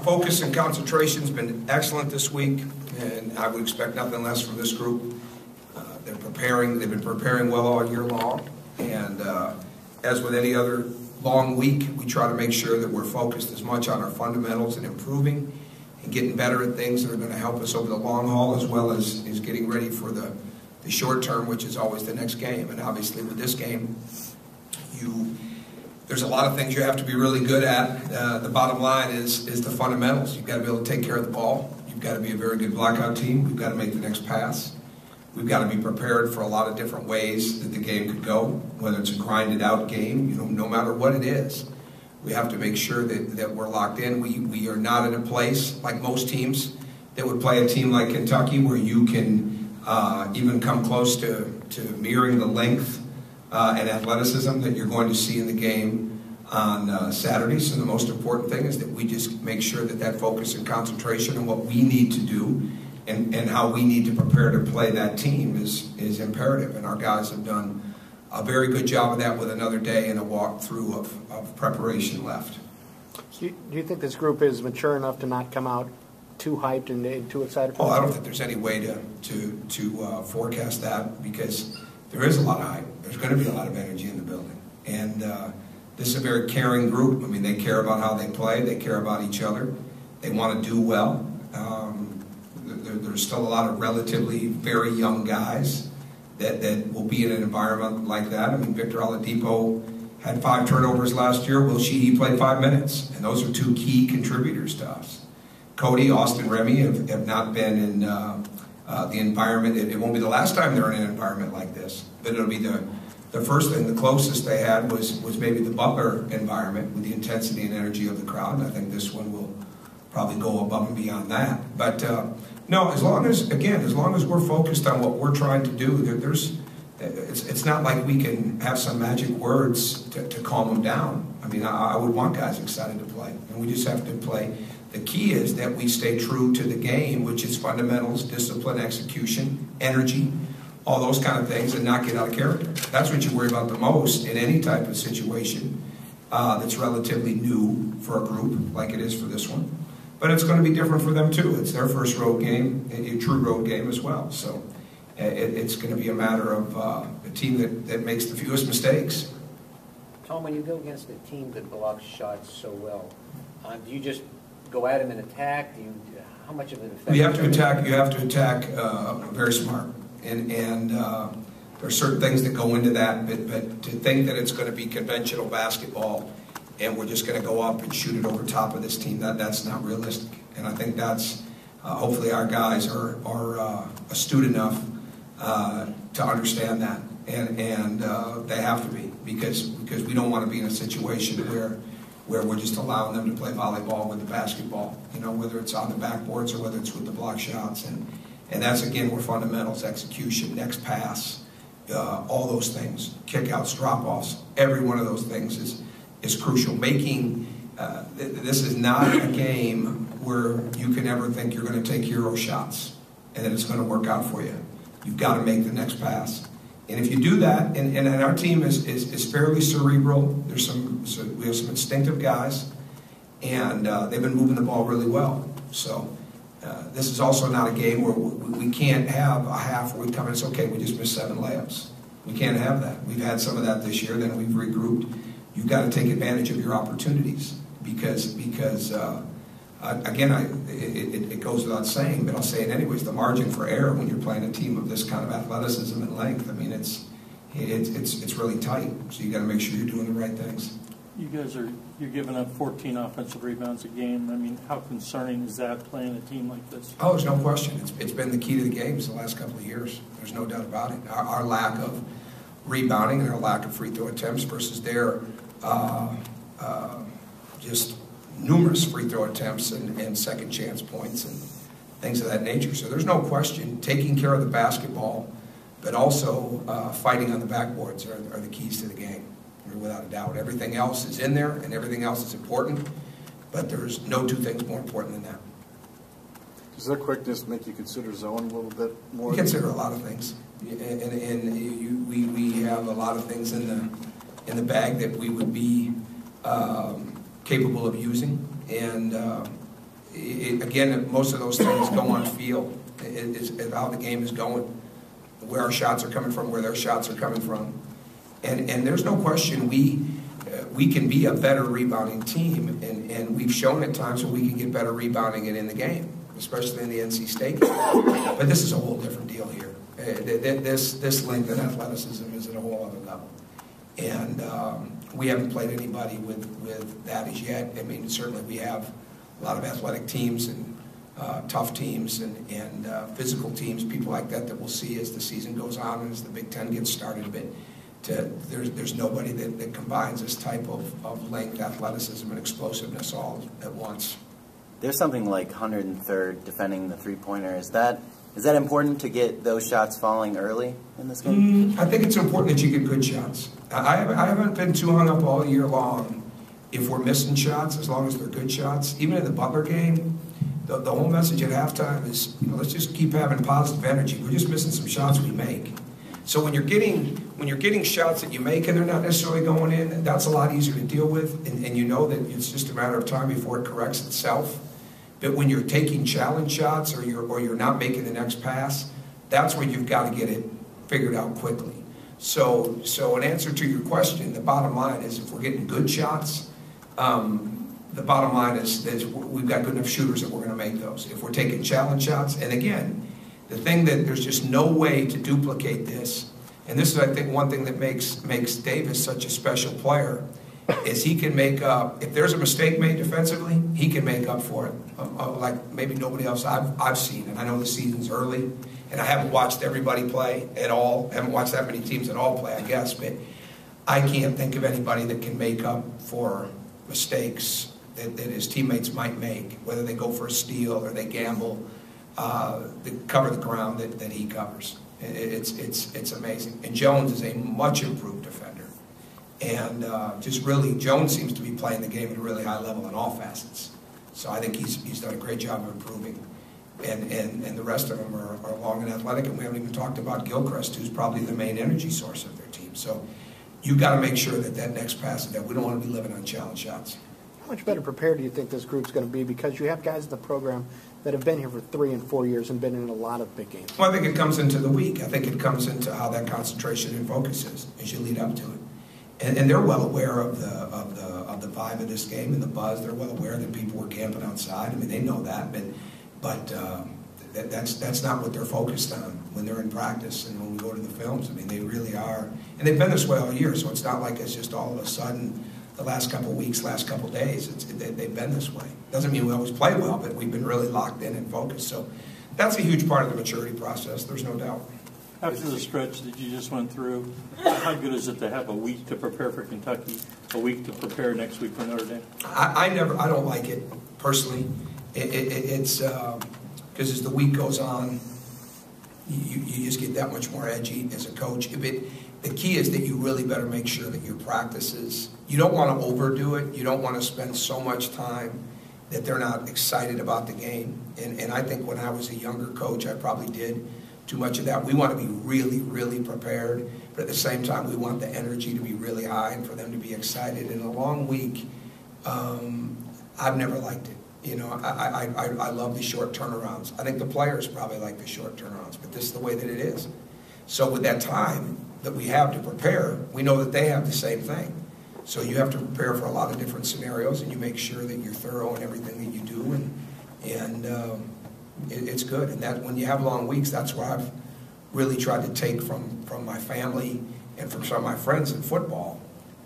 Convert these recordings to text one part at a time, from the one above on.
Focus and concentration has been excellent this week, and I would expect nothing less from this group. They've been preparing well all year long, and as with any other long week, we try to make sure that we're focused as much on our fundamentals and improving and getting better at things that are going to help us over the long haul, as well as getting ready for the short term, which is always the next game. And obviously with this game, there's a lot of things you have to be really good at. The bottom line is the fundamentals. You've got to be able to take care of the ball. You've got to be a very good blockout team. We've got to make the next pass. We've got to be prepared for a lot of different ways that the game could go, whether it's a grinded out game, no matter what it is. We have to make sure that we're locked in. We are not in a place like most teams that would play a team like Kentucky, where you can even come close to mirroring the length and athleticism that you're going to see in the game on Saturday. So the most important thing is that we just make sure that focus and concentration on what we need to do and how we need to prepare to play that team is imperative. And our guys have done a very good job of that with another day and a walkthrough of preparation left. Do you think this group is mature enough to not come out too hyped and too excited? Oh, I don't think there's any way to forecast that, because there is a lot of hype. There's going to be a lot of energy in the building. And this is a very caring group. I mean, they care about how they play. They care about each other. They want to do well. There's still a lot of relatively very young guys that will be in an environment like that. I mean, Victor Oladipo had 5 turnovers last year. Will Sheehy played 5 minutes. And those are 2 key contributors to us. Cody, Austin, Remy have not been in the environment. It won't be the last time they're in an environment like this, but it'll be the first thing. The closest they had was maybe the Butler environment with the intensity and energy of the crowd, and I think this one will probably go above and beyond that. But no, as long as we're focused on what we're trying to do, it's not like we can have some magic words to calm them down. I mean, I would want guys excited to play, and we just have to play. The key is that we stay true to the game, which is fundamentals, discipline, execution, energy, all those kind of things, and not get out of character. That's what you worry about the most in any type of situation that's relatively new for a group like it is for this one. But it's going to be different for them too. It's their first road game, a true road game as well. So it's going to be a matter of a team that makes the fewest mistakes. Tom, when you go against a team that blocks shots so well, do you just go at them and attack? How much of an effect? You have to attack very smart, and there are certain things that go into that. But to think that it's going to be conventional basketball and we're just going to go up and shoot it over top of this team, that's not realistic. And I think that's hopefully our guys are astute enough to understand that, and they have to be, because we don't want to be in a situation where we're just allowing them to play volleyball with the basketball, whether it's on the backboards or whether it's with the block shots. And that's, again, where fundamentals, execution, next pass, all those things, kickouts, drop-offs, every one of those things is crucial. This is not a game where you can ever think you're going to take hero shots and that it's going to work out for you. You've got to make the next pass. And if you do that, and our team is fairly cerebral, we have some instinctive guys, and they've been moving the ball really well. So this is also not a game where we can't have a half where we come in and say, okay, we just missed 7 layups. We can't have that. We've had some of that this year, then we've regrouped. You've got to take advantage of your opportunities, because again, it goes without saying, but I'll say it anyways, the margin for error when you're playing a team of this kind of athleticism and length, I mean, it's really tight. So you got to make sure you're doing the right things. You're giving up 14 offensive rebounds a game. I mean, how concerning is that, playing a team like this? Oh, there's no question. It's been the key to the games the last couple of years. There's no doubt about it. Our lack of rebounding and our lack of free throw attempts versus their just numerous free throw attempts and second chance points and things of that nature. So there's no question taking care of the basketball, but also fighting on the backboards are the keys to the game, without a doubt. Everything else is in there, and everything else is important, but there's no 2 things more important than that. Does their quickness make you consider zone a little bit more? We consider a lot of things, and we have a lot of things in the bag that we would be capable of using, and again, most of those things go on field. It's how the game is going, where our shots are coming from, where their shots are coming from. And there's no question we can be a better rebounding team, and we've shown at times where we can get better rebounding in the game, especially in the NC State game. But this is a whole different deal here. This length and athleticism is at a whole other level. And we haven't played anybody with that as yet. I mean, certainly we have a lot of athletic teams and tough teams and physical teams, people like that we'll see as the season goes on and as the Big Ten gets started. But there's nobody that combines this type of length, athleticism, and explosiveness all at once. There's something like 103rd defending the three-pointer. Is that important to get those shots falling early in this game? I think it's important that you get good shots. I haven't been too hung up all year long if we're missing shots, as long as they're good shots. Even in the Butler game, the whole message at halftime is, let's just keep having positive energy. We're just missing some shots we make. So when you're getting shots that you make and they're not necessarily going in, that's a lot easier to deal with, and you know that it's just a matter of time before it corrects itself. But when you're taking challenge shots or you're not making the next pass, that's where you've got to get it figured out quickly. So in answer to your question, the bottom line is if we're getting good shots, the bottom line is we've got good enough shooters that we're going to make those. If we're taking challenge shots, and again, the thing that there's just no way to duplicate this, and this is, I think, one thing that makes Davis such a special player, is he can make up, if there's a mistake made defensively, he can make up for it, like maybe nobody else I've seen. And I know the season's early, and I haven't watched everybody play at all. I haven't watched that many teams at all play, I guess, but I can't think of anybody that can make up for mistakes that his teammates might make, whether they go for a steal or they gamble, to cover the ground that he covers. It's amazing. And Jones is a much improved defender. And just really, Jones seems to be playing the game at a really high level in all facets. So I think he's done a great job of improving. And the rest of them are long and athletic, and we haven't even talked about Gilchrist, who's probably the main energy source of their team. So you've got to make sure that next pass, that we don't want to be living on challenge shots. How much better prepared do you think this group's going to be? Because you have guys in the program that have been here for 3 and 4 years and been in a lot of big games. Well, I think it comes into the week. I think it comes into how that concentration and focus is as you lead up to it. And they're well aware of the vibe of this game and the buzz. They're well aware that people were camping outside. I mean, they know that, but that's not what they're focused on when they're in practice and when we go to the films. I mean, they really are, and they've been this way all year. So it's not like it's just all of a sudden the last couple of weeks, last couple of days. They've been this way. Doesn't mean we always play well, but we've been really locked in and focused. So that's a huge part of the maturity process. There's no doubt. After the stretch that you just went through, how good is it to have a week to prepare for Kentucky, a week to prepare next week for Notre Dame? I don't like it personally. It's because as the week goes on, you just get that much more edgy as a coach. The key is that you really better make sure that your practices, you don't want to overdo it. You don't want to spend so much time that they're not excited about the game. And I think when I was a younger coach, I probably did too much of that. We want to be really, really prepared, but at the same time, we want the energy to be really high and for them to be excited. In a long week, I've never liked it. You know, I love the short turnarounds. I think the players probably like the short turnarounds, but this is the way that it is. So with that time that we have to prepare, we know that they have the same thing. So you have to prepare for a lot of different scenarios, and you make sure that you're thorough in everything that you do, and it's good. And that when you have long weeks, that's where I've really tried to take from my family and from some of my friends in football,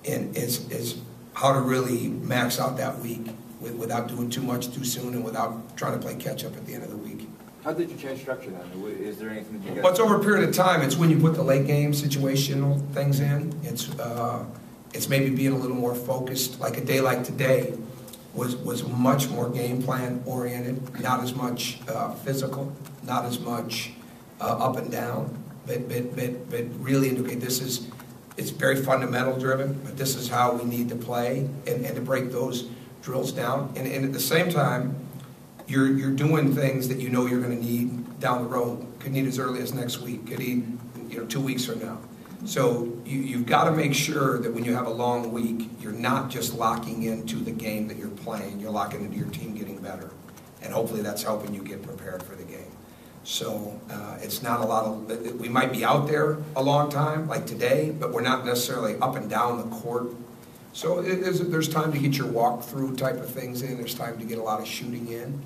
and is how to really max out that week without doing too much too soon and without trying to play catch up at the end of the week. How did you change structure then? Is there anything that you guys... Well, it's over a period of time. It's when you put the late game situational things in. It's maybe being a little more focused. Like a day like today was much more game plan oriented, not as much physical, not as much up and down, but really indicate it's very fundamental driven, but this is how we need to play and to break those drills down. And at the same time, you're doing things that you know you're going to need down the road. Could need as early as next week, could need 2 weeks from now. So you've got to make sure that when you have a long week, you're not just locking into the game that you're playing, you're locking into your team getting better. and hopefully that's helping you get prepared for the game. So it's not a lot of, we might be out there a long time, like today, but we're not necessarily up and down the court. So there's time to get your walkthrough type of things in. There's time to get a lot of shooting in.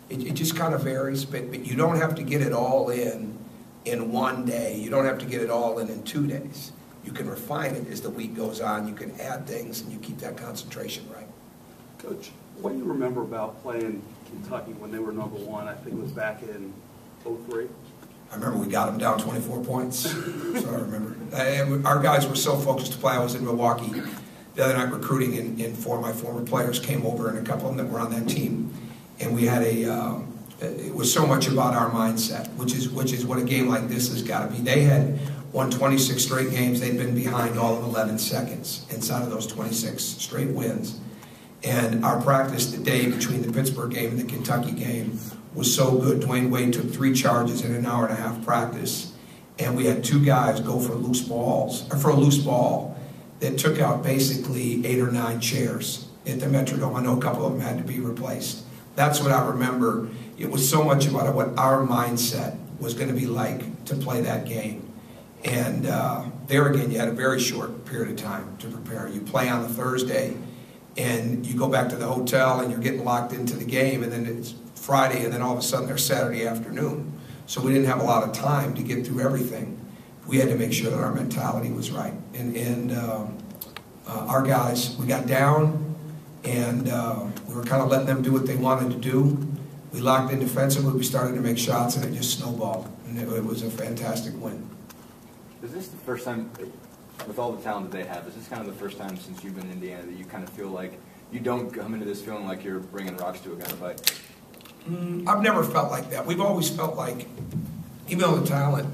It just kind of varies, but you don't have to get it all in one day. You don't have to get it all in 2 days. You can refine it as the week goes on. You can add things, and you keep that concentration right. Coach, what do you remember about playing Kentucky when they were #1? I think it was back in '03. I remember we got them down 24 points. So I remember. And our guys were so focused to play. I was in Milwaukee the other night recruiting, and 4 of my former players came over, and a couple of them that were on that team. And we had it was so much about our mindset, which is what a game like this has got to be. They had won 26 straight games. They'd been behind all of 11 seconds inside of those 26 straight wins. And our practice the day between the Pittsburgh game and the Kentucky game was so good. Dwayne Wade took 3 charges in an hour and a half practice, and we had 2 guys go for a loose ball that took out basically 8 or 9 chairs at the Metrodome. I know a couple of them had to be replaced. That's what I remember. It was so much about what our mindset was going to be like to play that game. And there again, you had a very short period of time to prepare. You play on a Thursday, and you go back to the hotel, and you're getting locked into the game, and then it's Friday, and then all of a sudden there's Saturday afternoon. So we didn't have a lot of time to get through everything. We had to make sure that our mentality was right. And our guys, we got down, and we were kind of letting them do what they wanted to do. We locked in defensively, we started to make shots, and it just snowballed. And it was a fantastic win. Is this the first time, with all the talent that they have, is this kind of the first time since you've been in Indiana that you kind of feel like you don't come into this feeling like you're bringing rocks to a gunfight? I've never felt like that. We've always felt like, even though the talent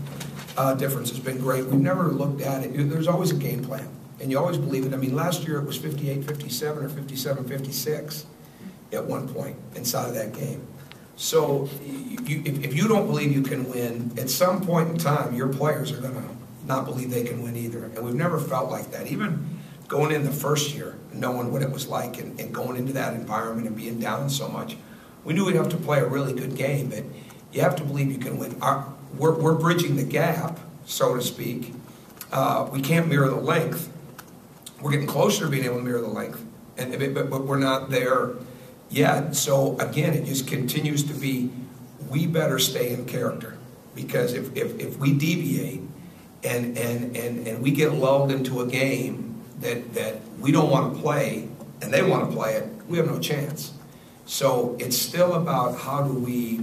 difference has been great, we've never looked at it. There's always a game plan, and you always believe it. I mean, last year it was 58-57 or 57-56 at one point inside of that game. So if you don't believe you can win, at some point in time, your players are going to not believe they can win either. And we've never felt like that. Even going in the first year, knowing what it was like, and going into that environment and being down so much, we knew we'd have to play a really good game, but you have to believe you can win. We're bridging the gap, so to speak. We can't mirror the length. We're getting closer to being able to mirror the length, but we're not there yet. So again, it just continues to be, we better stay in character, because if we deviate and we get lulled into a game that we don't want to play and they want to play it, we have no chance. So it's still about how do we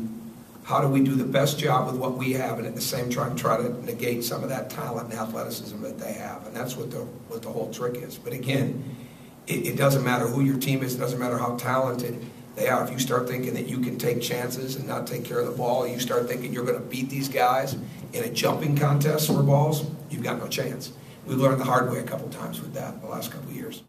do the best job with what we have, and at the same time try to negate some of that talent and athleticism that they have, and that's what the whole trick is. But again, it doesn't matter who your team is, it doesn't matter how talented they are. If you start thinking that you can take chances and not take care of the ball, you start thinking you're going to beat these guys in a jumping contest for balls, you've got no chance. We've learned the hard way a couple times with that in the last couple of years.